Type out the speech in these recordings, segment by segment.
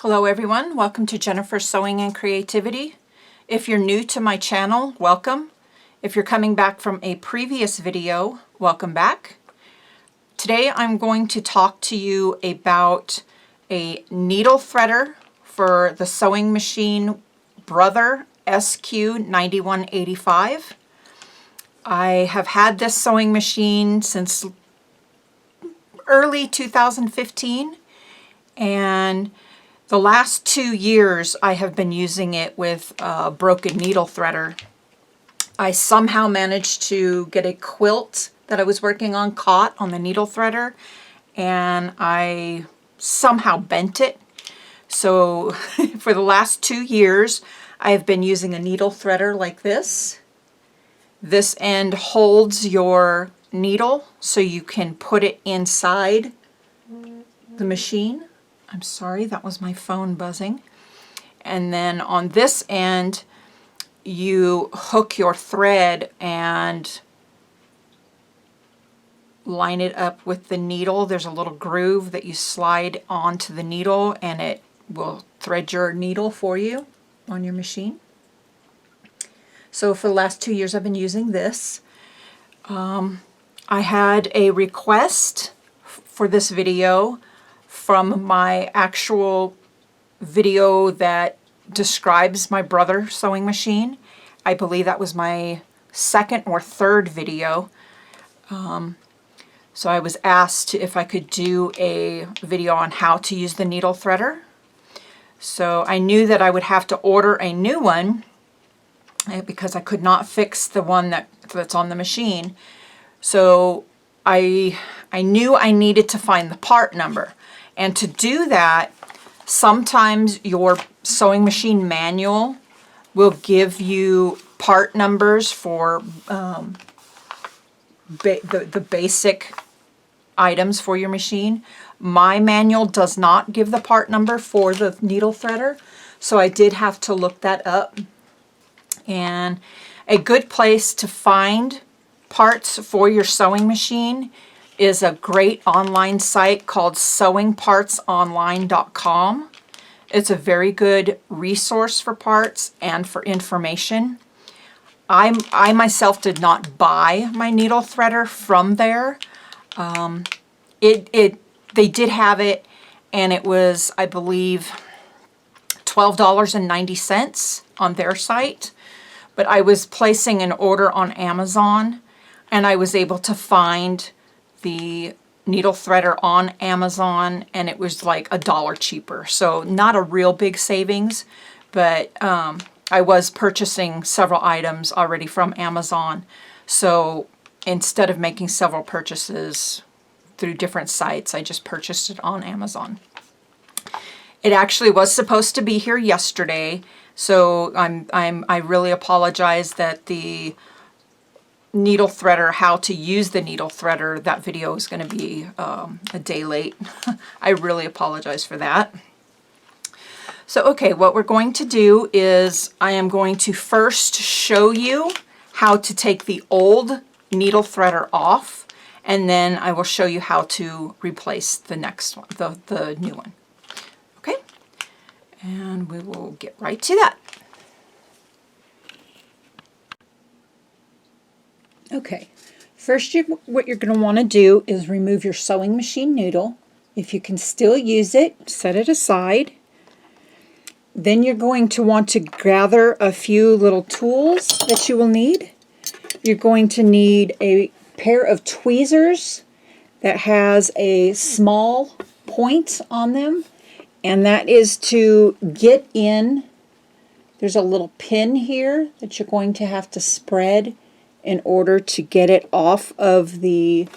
Hello everyone, welcome to Jennifer's Sewing and Creativity. If you're new to my channel, welcome. If you're coming back from a previous video, welcome back. Today I'm going to talk to you about a needle threader for the sewing machine Brother SQ9185. I have had this sewing machine since early 2015, and the last 2 years I have been using it with a broken needle threader. I somehow managed to get a quilt that I was working on caught on the needle threader, and I somehow bent it. So for the last 2 years I have been using a needle threader like this. This end holds your needle so you can put it inside the machine. I'm sorry, that was my phone buzzing. And then on this end, you hook your thread and line it up with the needle. There's a little groove that you slide onto the needle and it will thread your needle for you on your machine. So for the last 2 years I've been using this. I had a request for this video from my actual video that describes my Brother sewing machine. I believe that was my second or third video. So I was asked if I could do a video on how to use the needle threader. So I knew that I would have to order a new one because I could not fix the one that's on the machine. So I knew I needed to find the part number. And to do that, sometimes your sewing machine manual will give you part numbers for the basic items for your machine. My manual does not give the part number for the needle threader, so I did have to look that up. And a good place to find parts for your sewing machine is a great online site called sewingpartsonline.com. It's a very good resource for parts and for information. I myself did not buy my needle threader from there. They did have it, and it was, I believe, $12.90 on their site. But I was placing an order on Amazon, and I was able to find the needle threader on Amazon, and it was like $1 cheaper. So not a real big savings, but I was purchasing several items already from Amazon. So instead of making several purchases through different sites, I just purchased it on Amazon. It actually was supposed to be here yesterday, so I really apologize that the needle threader, how to use the needle threader, that video is going to be a day late. I really apologize for that. So okay, what we're going to do is I am going to first show you how to take the old needle threader off, and then I will show you how to replace the next one, the new one. Okay, and we will get right to that. Okay, first what you're going to want to do is remove your sewing machine noodle. If you can still use it, set it aside. Then you're going to want to gather a few little tools that you will need. You're going to need a pair of tweezers that has a small point on them, and that is to get in. There's a little pin here that you're going to have to spread in order to get it off of the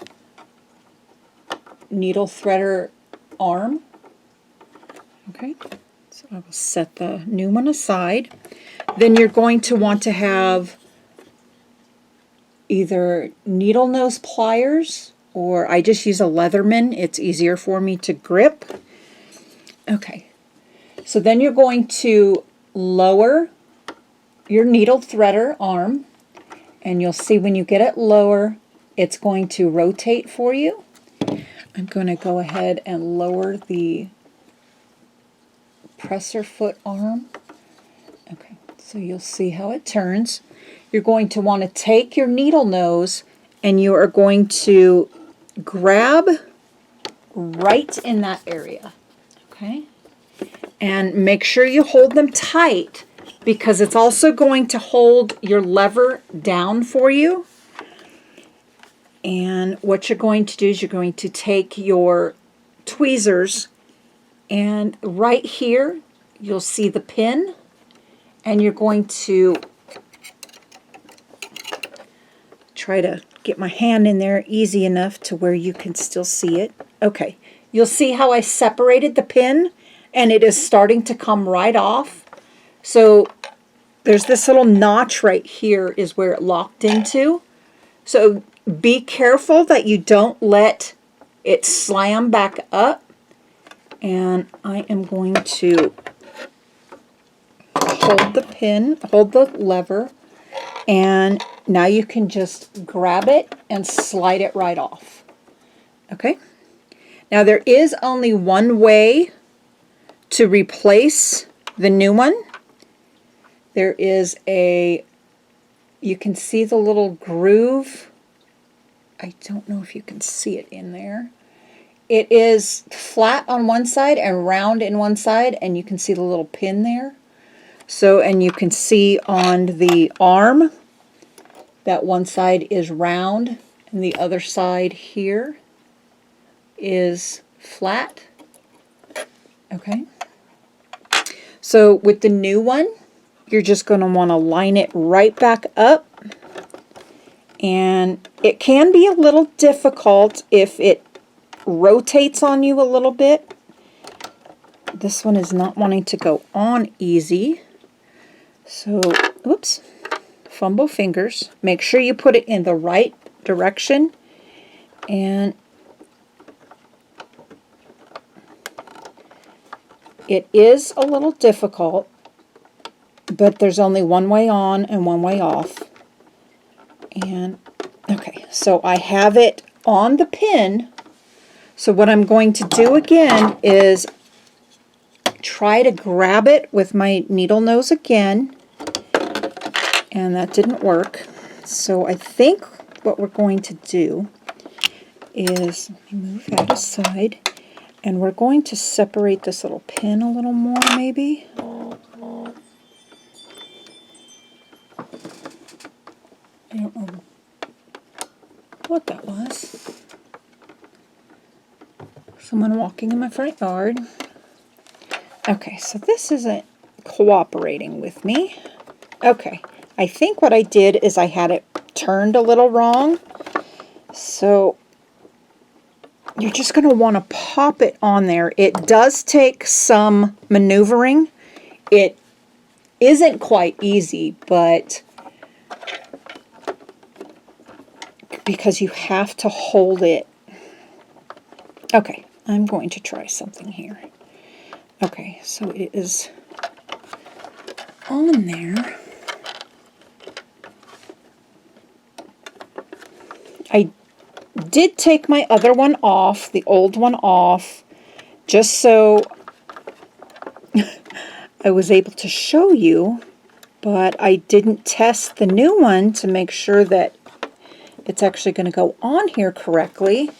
needle threader arm. Okay, so I will set the new one aside. Then you're going to want to have either needle nose pliers, or I just use a Leatherman. It's easier for me to grip. Okay, so then you're going to lower your needle threader arm, and you'll see when you get it lower, it's going to rotate for you. I'm going to go ahead and lower the presser foot arm. Okay, so you'll see how it turns. You're going to want to take your needle nose and you are going to grab right in that area. Okay, and make sure you hold them tight because it's also going to hold your lever down for you. And what you're going to do is you're going to take your tweezers, and right here you'll see the pin, and you're going to try to get my hand in there easy enough to where you can still see it. Okay, you'll see how I separated the pin and it is starting to come right off. So there's this little notch right here is where it locked into. So be careful that you don't let it slam back up. And I am going to hold the pin, hold the lever, and now you can just grab it and slide it right off. Okay? Now there is only one way to replace the new one. There is you can see the little groove. I don't know if you can see it in there. It is flat on one side and round in one side, and you can see the little pin there. So, and you can see on the arm that one side is round and the other side here is flat. Okay. So with the new one, you're just going to want to line it right back up. And it can be a little difficult if it rotates on you a little bit. This one is not wanting to go on easy. So, oops, fumble fingers. Make sure you put it in the right direction. And it is a little difficult, but there's only one way on and one way off. And, okay, so I have it on the pin. So what I'm going to do again is try to grab it with my needle nose again. And that didn't work. So I think what we're going to do is, let me move that aside, and we're going to separate this little pin a little more maybe. I don't know what that was. Someone walking in my front yard. Okay, so this isn't cooperating with me. Okay, I think what I did is I had it turned a little wrong. So you're just going to want to pop it on there. It does take some maneuvering. It isn't quite easy, but because you have to hold it. Okay, I'm going to try something here. Okay, so it is on there. I did take my other one off, the old one off, just so I was able to show you, but I didn't test the new one to make sure that it's actually going to go on here correctly.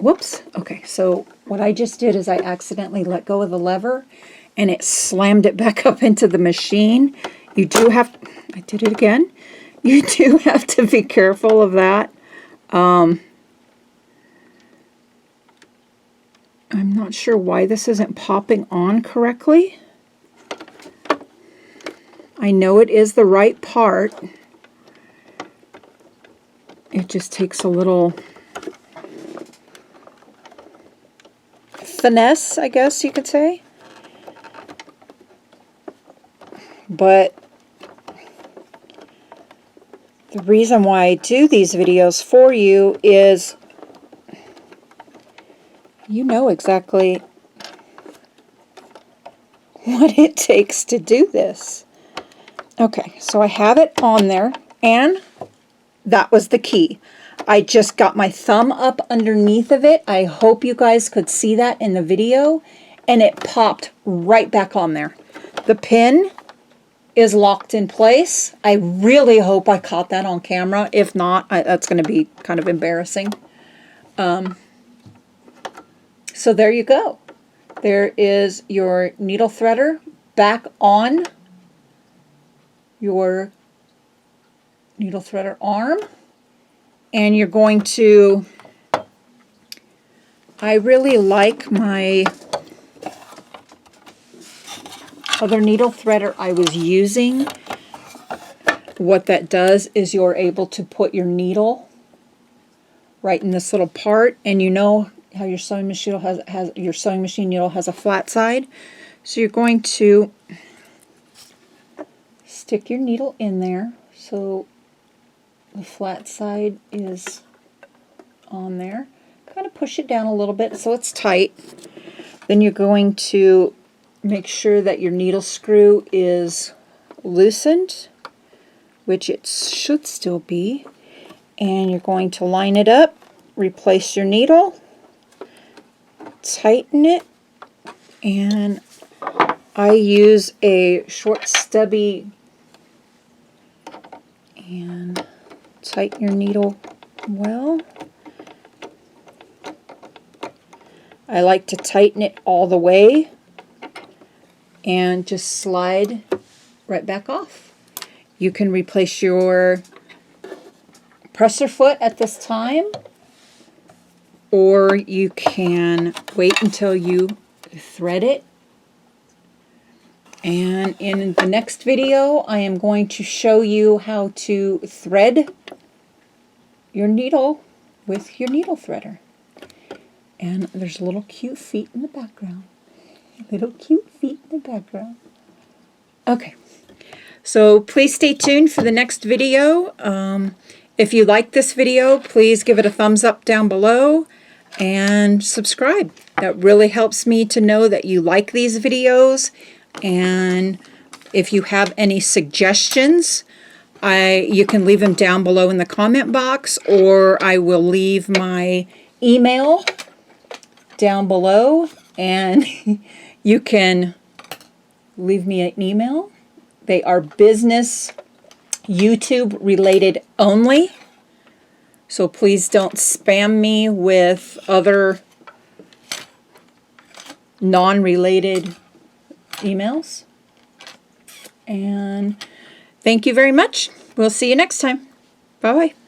Whoops. Okay, so what I just did is I accidentally let go of the lever and it slammed it back up into the machine. You do have, I did it again. You do have to be careful of that. I'm not sure why this isn't popping on correctly. I know it is the right part. It just takes a little finesse, I guess you could say. But the reason why I do these videos for you is you know exactly what it takes to do this. Okay, so I have it on there, and that was the key. I just got my thumb up underneath of it. I hope you guys could see that in the video. And it popped right back on there. The pin is locked in place. I really hope I caught that on camera. If not, that's going to be kind of embarrassing. So there you go. There is your needle threader back on your needle threader arm. And you're going to, I really like my other needle threader I was using. What that does is you're able to put your needle right in this little part, and you know how your sewing machine has your sewing machine needle has a flat side. So you're going to stick your needle in there so the flat side is on there. Kind of push it down a little bit so it's tight. Then you're going to make sure that your needle screw is loosened, which it should still be, and you're going to line it up, replace your needle, tighten it, and I use a short stubby, and tighten your needle well. I like to tighten it all the way and just slide right back off. You can replace your presser foot at this time, or you can wait until you thread it. And in the next video, I am going to show you how to thread your needle with your needle threader. And there's little cute feet in the background. Little cute feet in the background. Okay, so please stay tuned for the next video. If you like this video, please give it a thumbs up down below and subscribe. That really helps me to know that you like these videos. And if you have any suggestions, you can leave them down below in the comment box, or I will leave my email down below, and you can leave me an email. They are business YouTube related only, so please don't spam me with other non-related emails. And thank you very much. We'll see you next time. Bye-bye.